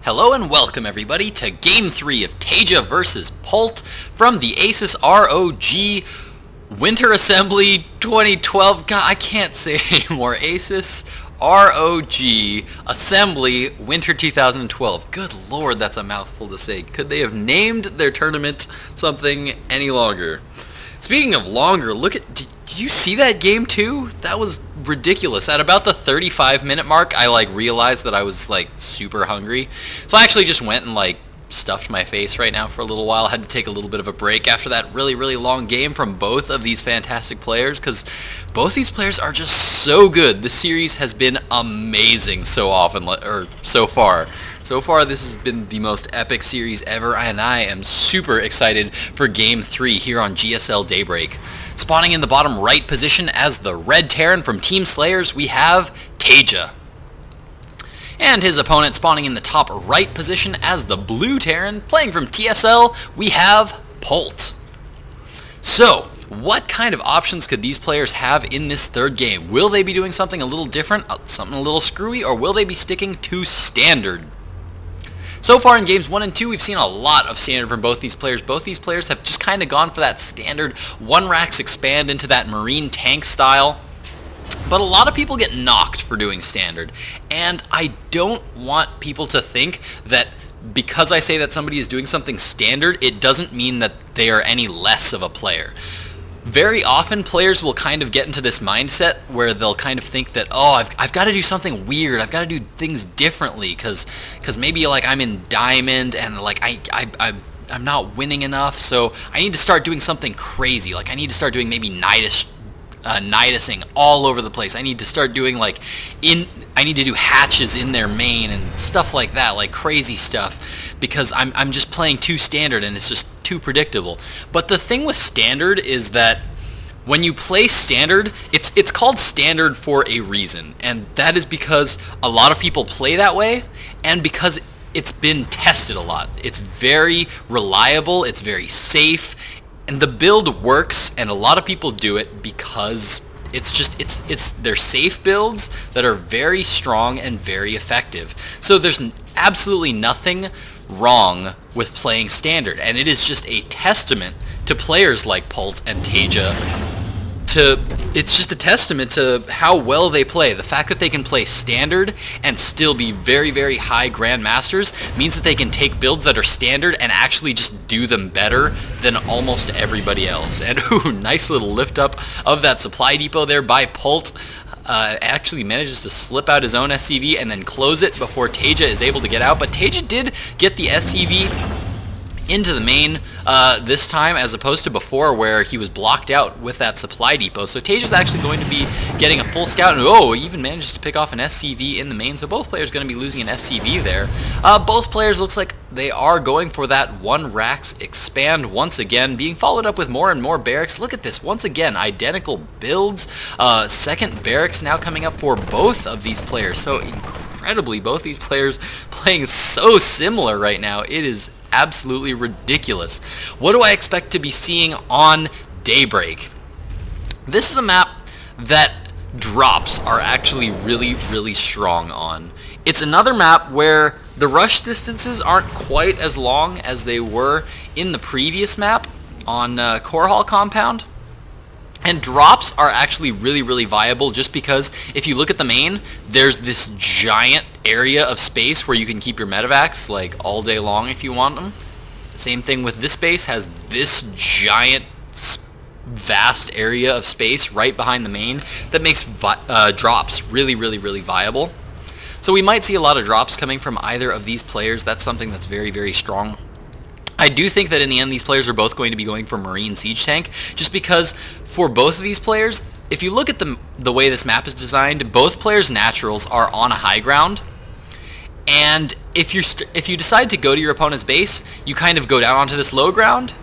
Hello and welcome everybody to Game 3 of TaeJa vs. Polt from the Asus ROG Winter Assembly 2012. God, I can't say anymore. Asus ROG Assembly Winter 2012. Good lord, that's a mouthful to say. Could they have named their tournament something any longer? Speaking of longer, look at... Did you see that game too? That was ridiculous. At about the 35-minute mark, I realized that I was super hungry. So I actually just went and stuffed my face right now for a little while. I had to take a little bit of a break after that really long game from both of these fantastic players, because both these players are just so good. This series has been amazing so far. So far, this has been the most epic series ever, and I am super excited for Game 3 here on GSL Daybreak. Spawning in the bottom right position as the Red Terran from Team Slayers, we have TaeJa. And his opponent spawning in the top right position as the Blue Terran, playing from TSL, we have Polt. So, what kind of options could these players have in this third game? Will they be doing something a little different, something a little screwy, or will they be sticking to standard? So far in games 1 and 2, we've seen a lot of standard from both these players. Both these players have just kind of gone for that standard one racks expand into that marine tank style. But a lot of people get knocked for doing standard. And I don't want people to think that because I say that somebody is doing something standard, it doesn't mean that they are any less of a player. Very often, players will kind of get into this mindset where they'll kind of think that, oh, I've got to do something weird. I've got to do things differently because maybe I'm in diamond and I'm not winning enough, so I need to start doing something crazy. I need to start doing maybe nidusing all over the place. I need to start doing I need to do hatches in their main and stuff like that, crazy stuff, because I'm just playing too standard and it's just too predictable. But the thing with standard is that when you play standard, it's called standard for a reason, and that is because a lot of people play that way, and because it's been tested a lot. It's very reliable, it's very safe, and the build works, and a lot of people do it because they're safe builds that are very strong and very effective. So there's absolutely nothing wrong with playing standard, and it is just a testament to players like Polt and TaeJa. It's just a testament to how well they play. The fact that they can play standard and still be very high grandmasters means that they can take builds that are standard and actually just do them better than almost everybody else. And ooh, nice little lift up of that supply depot there by Polt. Actually manages to slip out his own SCV and then close it before TaeJa is able to get out. But TaeJa did get the SCV into the main this time, as opposed to before where he was blocked out with that supply depot. So TaeJa's actually going to be getting a full scout, and he even manages to pick off an SCV in the main. So both players going to be losing an SCV there. Both players looks like they are going for that one racks expand once again, being followed up with more and more barracks. Look at this, once again, identical builds. Second barracks now coming up for both of these players. So incredibly, both these players playing so similar right now. It is absolutely ridiculous. What do I expect to be seeing on Daybreak? This is a map that drops are actually really strong on. It's another map where the rush distances aren't quite as long as they were in the previous map on Core Hall Compound. And drops are actually really viable, just because if you look at the main, there's this giant area of space where you can keep your medevacs all day long if you want them. The same thing with this base, has this giant vast area of space right behind the main that makes drops really viable. So we might see a lot of drops coming from either of these players. That's something that's very strong. I do think that in the end these players are both going to be going for Marine Siege Tank, just because for both of these players, if you look at the way this map is designed, both players' naturals are on a high ground, and if you decide to go to your opponent's base, you kind of go down onto this low ground,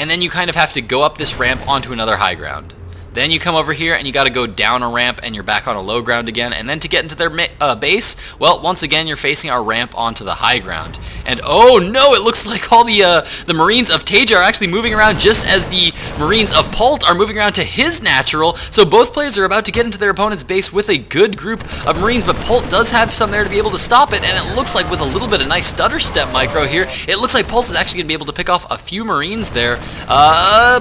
and then you kind of have to go up this ramp onto another high ground. Then you come over here and you got to go down a ramp and you're back on a low ground again, and then to get into their base, well, once again you're facing our ramp onto the high ground. And oh no, it looks like all the Marines of TaeJa are actually moving around just as the Marines of Polt are moving around to his natural. So both players are about to get into their opponent's base with a good group of Marines, but Polt does have some there to be able to stop it, and it looks like with a little bit of nice stutter step micro here, it looks like Polt is actually going to be able to pick off a few Marines there.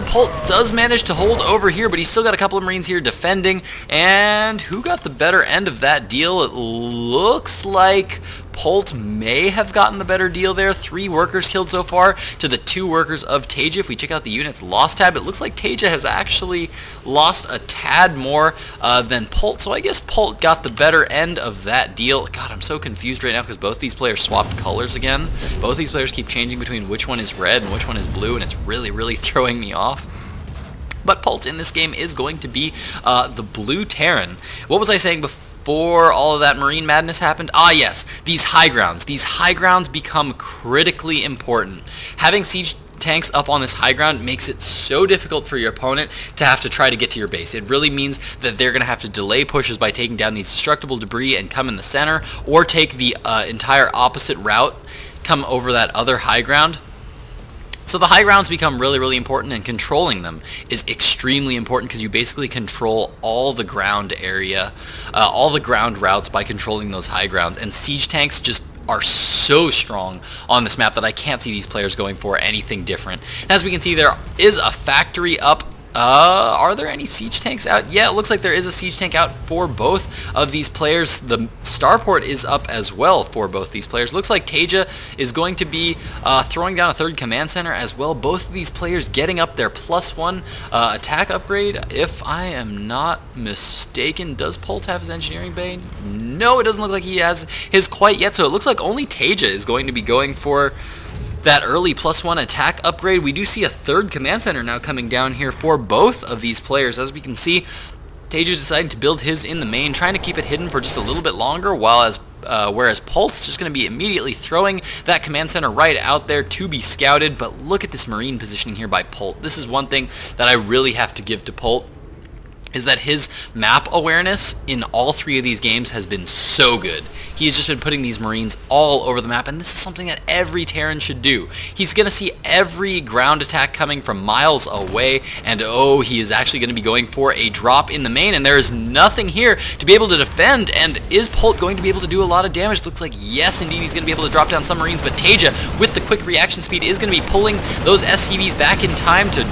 Polt does manage to hold over here, but he's still got a couple of Marines here defending, and who got the better end of that deal? It looks like Polt may have gotten the better deal there. 3 workers killed so far to the 2 workers of TaeJa. If we check out the units lost tab, it looks like TaeJa has actually lost a tad more than Polt. So I guess Polt got the better end of that deal. God, I'm so confused right now because both these players swapped colors again. Both these players keep changing between which one is red and which one is blue, and it's really, really throwing me off. But Polt in this game is going to be the blue Terran. What was I saying before all of that Marine madness happened? Ah, yes, these high grounds. These high grounds become critically important. Having siege tanks up on this high ground makes it so difficult for your opponent to have to try to get to your base. It really means that they're going to have to delay pushes by taking down these destructible debris and come in the center, or take the entire opposite route, come over that other high ground. So the high grounds become really, really important, and controlling them is extremely important because you basically control all the ground area, all the ground routes by controlling those high grounds. And siege tanks just are so strong on this map that I can't see these players going for anything different. And as we can see, there is a factory up. Are there any siege tanks out? Yeah, it looks like there is a siege tank out for both of these players. The starport is up as well for both these players. Looks like TaeJa is going to be throwing down a 3rd command center as well. Both of these players getting up their +1 attack upgrade. If I am not mistaken, does Polt have his engineering bay? No, it doesn't look like he has his quite yet. So it looks like only TaeJa is going to be going for that early +1 attack upgrade. We do see a 3rd command center now coming down here for both of these players. As we can see, TaeJa deciding to build his in the main, trying to keep it hidden for just a little bit longer, whereas Polt's just going to be immediately throwing that command center right out there to be scouted. But look at this Marine positioning here by Polt. This is one thing that I really have to give to Polt, is that his map awareness in all 3 of these games has been so good. He's just been putting these Marines all over the map, and this is something that every Terran should do. He's going to see every ground attack coming from miles away, and oh, he is actually going to be going for a drop in the main, and there is nothing here to be able to defend. And is Polt going to be able to do a lot of damage? Looks like yes, indeed, he's going to be able to drop down some Marines, but TaeJa, with the quick reaction speed, is going to be pulling those SCVs back in time to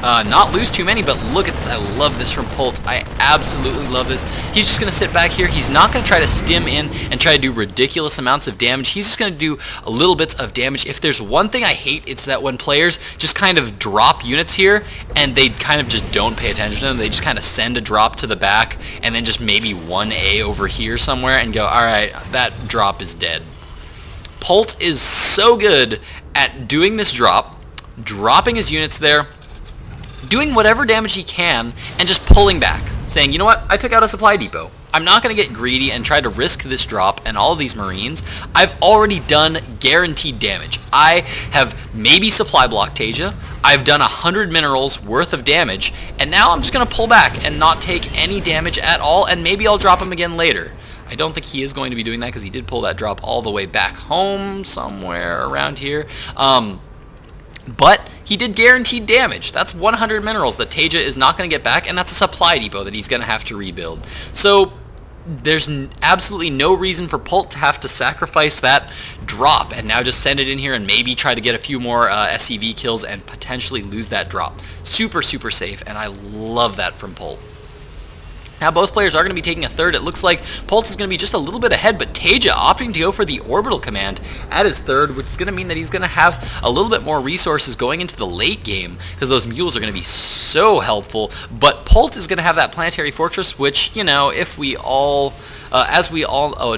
not lose too many. But look at this. I love this from Polt. I absolutely love this. He's just going to sit back here. He's not going to try to stim in and try to do ridiculous amounts of damage. He's just going to do a little bits of damage. If there's one thing I hate, it's that when players just kind of drop units here and they kind of just don't pay attention to them. They just kind of send a drop to the back and then just maybe 1A over here somewhere and go, alright, that drop is dead. Polt is so good at doing this drop, dropping his units there, doing whatever damage he can, and just pulling back, saying, you know what, I took out a supply depot. I'm not going to get greedy and try to risk this drop and all of these Marines. I've already done guaranteed damage. I have maybe supply blocked TaeJa. I've done 100 minerals worth of damage, and now I'm just going to pull back and not take any damage at all, and maybe I'll drop him again later. I don't think he is going to be doing that because he did pull that drop all the way back home somewhere around here. But he did guaranteed damage. That's 100 minerals that TaeJa is not going to get back, and that's a supply depot that he's going to have to rebuild. So there's absolutely no reason for Polt to have to sacrifice that drop and now just send it in here and maybe try to get a few more SCV kills and potentially lose that drop. Super, super safe, and I love that from Polt. Now both players are going to be taking a 3rd. It looks like Polt is going to be just a little bit ahead, but TaeJa opting to go for the orbital command at his 3rd, which is going to mean that he's going to have a little bit more resources going into the late game because those mules are going to be so helpful. But Polt is going to have that planetary fortress, which, you know, if we all, as we all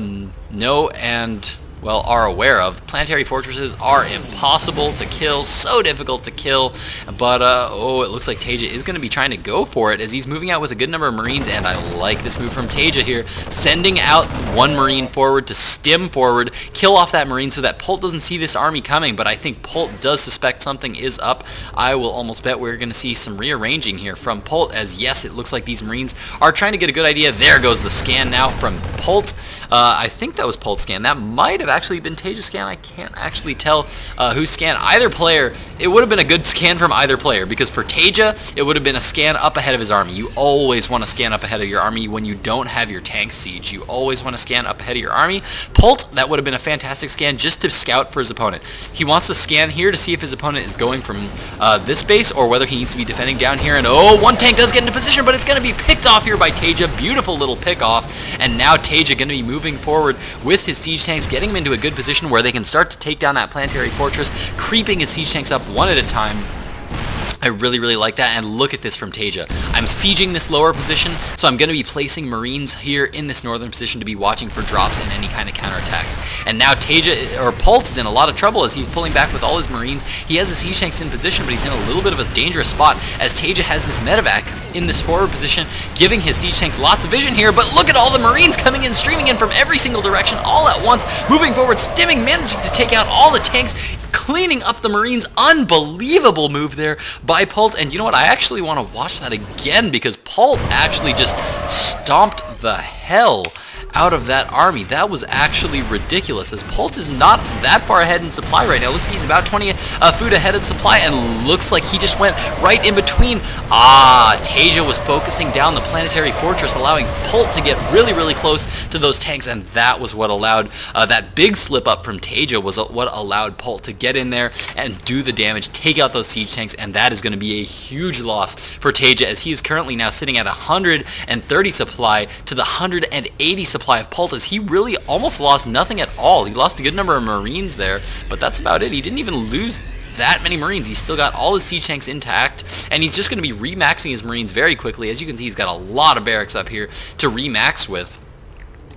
know and well, are aware of, planetary fortresses are impossible to kill, so difficult to kill, but oh, it looks like TaeJa is going to be trying to go for it as he's moving out with a good number of Marines, and I like this move from TaeJa here, sending out 1 Marine forward to stim forward, kill off that Marine so that Polt doesn't see this army coming, but I think Polt does suspect something is up. I will almost bet we're going to see some rearranging here from Polt, as yes, it looks like these Marines are trying to get a good idea. There goes the scan now from Polt. I think that was Polt's scan. That might have actually been TaeJa's scan? I can't actually tell who scanned either player. It would have been a good scan from either player, because for TaeJa, it would have been a scan up ahead of his army. You always want to scan up ahead of your army when you don't have your tank siege. You always want to scan up ahead of your army. Polt, that would have been a fantastic scan just to scout for his opponent. He wants to scan here to see if his opponent is going from this base or whether he needs to be defending down here. And oh, one tank does get into position, but it's going to be picked off here by TaeJa. Beautiful little pick off. And now TaeJa going to be moving forward with his siege tanks, getting him into a good position where they can start to take down that planetary fortress, creeping his siege tanks up one at a time. I really, really like that, and look at this from TaeJa. I'm sieging this lower position, so I'm going to be placing Marines here in this northern position to be watching for drops and any kind of counterattacks. And now TaeJa, or Polt, is in a lot of trouble as he's pulling back with all his Marines. He has the siege tanks in position, but he's in a little bit of a dangerous spot as TaeJa has this medevac in this forward position, giving his siege tanks lots of vision here. But look at all the Marines coming in, streaming in from every single direction, all at once, moving forward, stimming, managing to take out all the tanks, cleaning up the Marines. Unbelievable move there by Polt. And you know what? I actually want to watch that again, because Polt actually just stomped the hell out of that army. That was actually ridiculous, as Polt is not that far ahead in supply right now. Looks like he's about 20 food ahead in supply, and looks like he just went right in between. TaeJa was focusing down the planetary fortress, allowing Polt to get really, really close to those tanks, and that was what allowed that big slip up from TaeJa was what allowed Polt to get in there and do the damage, take out those siege tanks, and that is going to be a huge loss for TaeJa, as he is currently now sitting at 130 supply to the 180 supply of Polt, as he really almost lost nothing at all. He lost a good number of Marines there, but that's about it. He didn't even lose that many Marines. He's still got all his siege tanks intact, and he's just going to be remaxing his Marines very quickly. As you can see, he's got a lot of barracks up here to remax with.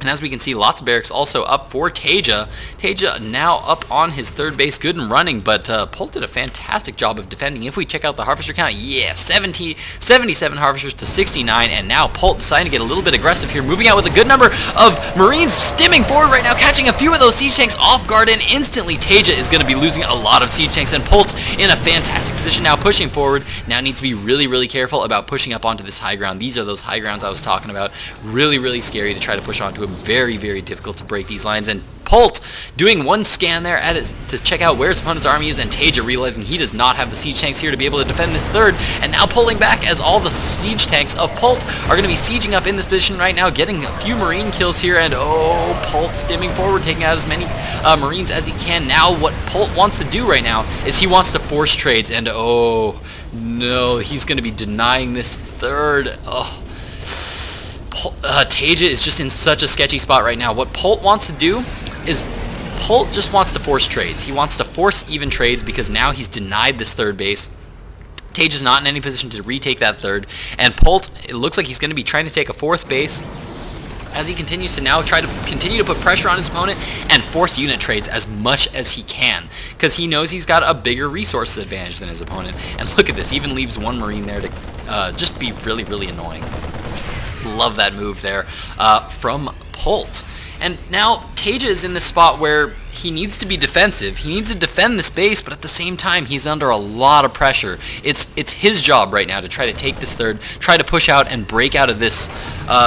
And as we can see, lots of barracks also up for TaeJa. TaeJa now up on his third base, good and running, but Polt did a fantastic job of defending. If we check out the harvester count, yeah, 77 harvesters to 69, and now Polt deciding to get a little bit aggressive here, moving out with a good number of Marines, stimming forward right now, catching a few of those siege tanks off guard, and instantly TaeJa is going to be losing a lot of siege tanks, and Polt in a fantastic position now, pushing forward. Now needs to be really, really careful about pushing up onto this high ground. These are those high grounds I was talking about. Really, really scary to try to push onto them. Very, very difficult to break these lines, and Polt doing one scan there at it to check out where his opponent's army is, and TaeJa realizing he does not have the siege tanks here to be able to defend this third, and now pulling back as all the siege tanks of Polt are going to be sieging up in this position right now, getting a few Marine kills here, and Polt stimming forward, taking out as many Marines as he can. Now what Polt wants to do right now is he wants to force trades, and no, he's going to be denying this third. TaeJa is just in such a sketchy spot right now. What Polt wants to do is Polt just wants to force trades. He wants to force even trades because now he's denied this third base. TaeJa's not in any position to retake that third, and Polt, it looks like he's going to be trying to take a fourth base as he continues to now try to continue to put pressure on his opponent and force unit trades as much as he can, because he knows he's got a bigger resources advantage than his opponent. And look at this, even leaves one Marine there to just be really, really annoying. Love that move there from Polt. And now TaeJa is in this spot where he needs to be defensive. He needs to defend this base, but at the same time, he's under a lot of pressure. It's his job right now to try to take this third, try to push out and break out of this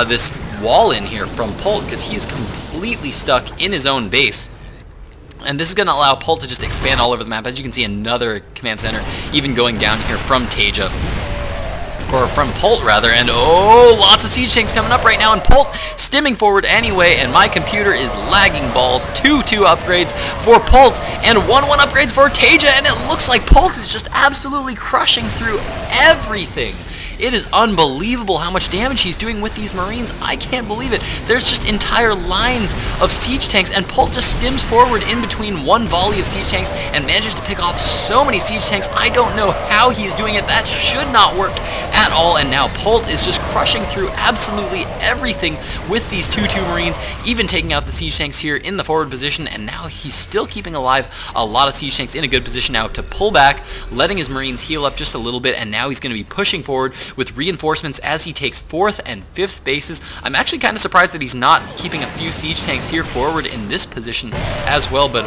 this wall in here from Polt, because he is completely stuck in his own base. And this is going to allow Polt to just expand all over the map. As you can see, another command center even going down here from TaeJa. Or from Polt, rather, and lots of siege tanks coming up right now, and Polt stimming forward anyway, and my computer is lagging balls. 2 upgrades for Polt, and 1 upgrades for TaeJa, and it looks like Polt is just absolutely crushing through everything. It is unbelievable how much damage he's doing with these Marines. I can't believe it. There's just entire lines of siege tanks, and Polt just stims forward in between one volley of siege tanks and manages to pick off so many siege tanks. I don't know how he is doing it. That should not work at all, and now Polt is just crushing through absolutely everything with these 2 Marines, even taking out the siege tanks here in the forward position, and now he's still keeping alive a lot of siege tanks in a good position now to pull back, letting his Marines heal up just a little bit, and now he's going to be pushing forward with reinforcements as he takes 4th and 5th bases. I'm actually kind of surprised that he's not keeping a few siege tanks here forward in this position as well, but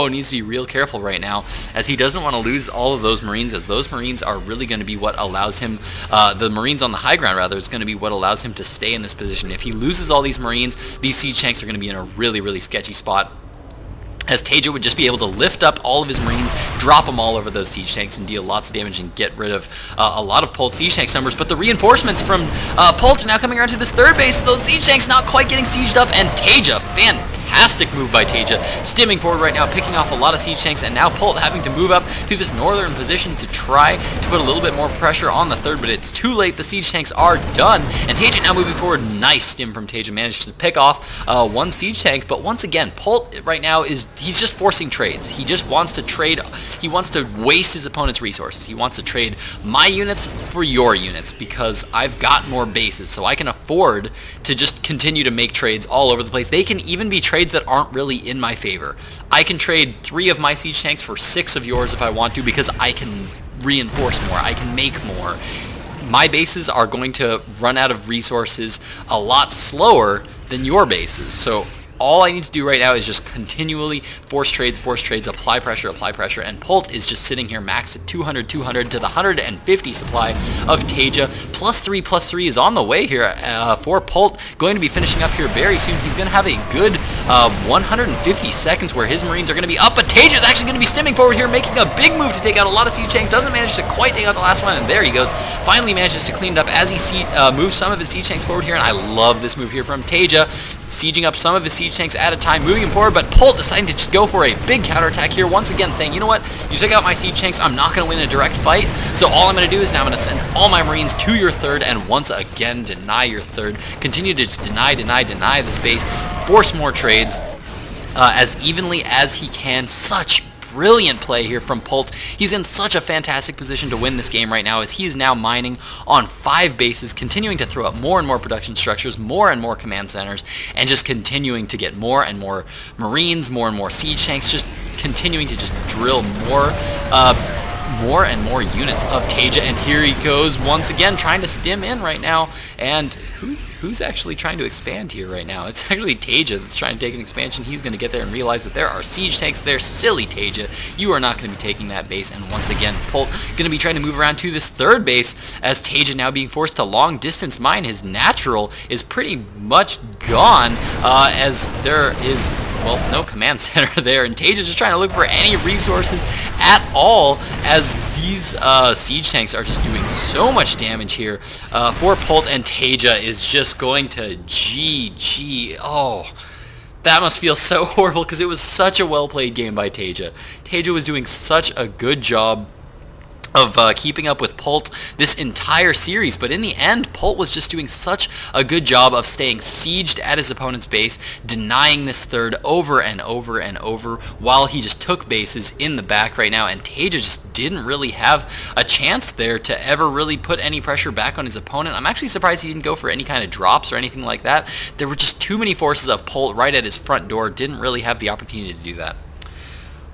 needs to be real careful right now, as he doesn't want to lose all of those Marines, as those Marines are really going to be what allows him, the Marines on the high ground rather, is going to be what allows him to stay in this position. If he loses all these Marines, these siege tanks are going to be in a really, really sketchy spot. as TaeJa would just be able to lift up all of his Marines, drop them all over those siege tanks, and deal lots of damage and get rid of a lot of Polt's siege tanks numbers. But the reinforcements from Polt are now coming around to this third base. Those siege tanks not quite getting sieged up, and TaeJa, fantastic move by TaeJa, stimming forward right now, picking off a lot of siege tanks, and now Polt having to move up to this northern position to try to put a little bit more pressure on the third, but it's too late. The siege tanks are done, and TaeJa now moving forward. Nice stim from TaeJa, managed to pick off one siege tank, but once again, Polt right now he's just forcing trades. He just wants to trade. He wants to waste his opponent's resources. He wants to trade my units for your units because I've got more bases, so I can afford to just continue to make trades all over the place. They can even be trades that aren't really in my favor. I can trade 3 of my siege tanks for 6 of yours if I want to because I can reinforce more. I can make more. My bases are going to run out of resources a lot slower than your bases. So all I need to do right now is just continually force trades, apply pressure, and Polt is just sitting here maxed at 200 to the 150 supply of TaeJa. +3 is on the way here for Polt, going to be finishing up here very soon. He's going to have a good 150 seconds where his Marines are going to be up, but TaeJa is actually going to be stimming forward here, making a big move to take out a lot of siege tanks. Doesn't manage to quite take out the last one, and there he goes. Finally manages to clean it up as he moves some of his siege tanks forward here, and I love this move here from TaeJa, sieging up some of his siege tanks at a time, moving him forward, but Polt deciding to just go for a big counterattack here, once again saying, you know what, you took out my siege tanks, I'm not going to win a direct fight, so all I'm going to do is now I'm going to send all my Marines to your third, and once again deny your third, continue to just deny this base, force more trades as evenly as he can. Such brilliant play here from Polt. He's in such a fantastic position to win this game right now as he is now mining on 5 bases, continuing to throw up more and more production structures, more and more command centers, and just continuing to get more and more Marines, more and more siege tanks, just continuing to just drill more and more units of TaeJa. And here he goes once again trying to stim in right now, and who's actually trying to expand here right now? It's actually TaeJa that's trying to take an expansion. He's going to get there and realize that there are siege tanks there. Silly TaeJa, you are not going to be taking that base. And once again, Polt going to be trying to move around to this third base as TaeJa now being forced to long distance mine. His natural is pretty much gone as there is, well, no command center there, and TaeJa's just trying to look for any resources at all as these siege tanks are just doing so much damage here for Polt, and TaeJa is just going to GG. Oh, that must feel so horrible because it was such a well-played game by TaeJa. TaeJa was doing such a good job of keeping up with Polt this entire series, but in the end, Polt was just doing such a good job of staying sieged at his opponent's base, denying this third over and over and over, while he just took bases in the back right now, and TaeJa just didn't really have a chance there to ever really put any pressure back on his opponent. I'm actually surprised he didn't go for any kind of drops or anything like that. There were just too many forces of Polt right at his front door, didn't really have the opportunity to do that.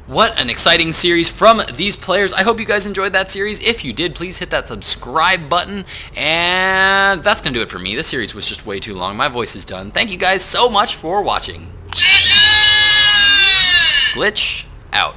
What an exciting series from these players. I hope you guys enjoyed that series. If you did, please hit that subscribe button. And that's going to do it for me. This series was just way too long. My voice is done. Thank you guys so much for watching. Glitch out.